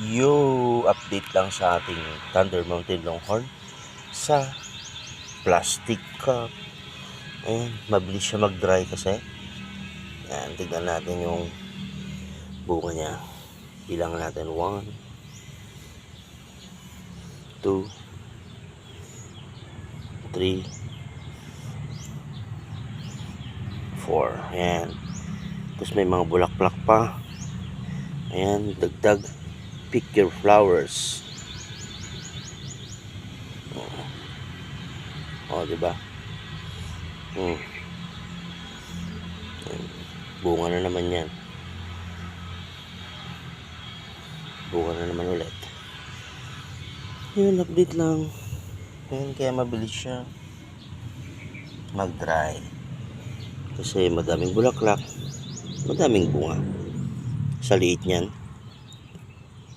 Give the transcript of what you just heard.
Yo, update lang sa ating Thunder Mountain Longhorn sa plastic cup. Ayan, mabilis siya mag-dry kasi. Ayan, tignan natin yung bunga niya. Bilang natin 1, 2, 3, 4. Ayan. Tapos may mga bulaklak pa. Ayan, dagdag. Pick your flowers. Oh, diba? Bunga na naman yan. Bunga na naman ulit. Yun, update lang. Ayan, kaya mabilis siya mag-dry. Kasi madaming bulaklak, madaming bunga. Sa liit niyan,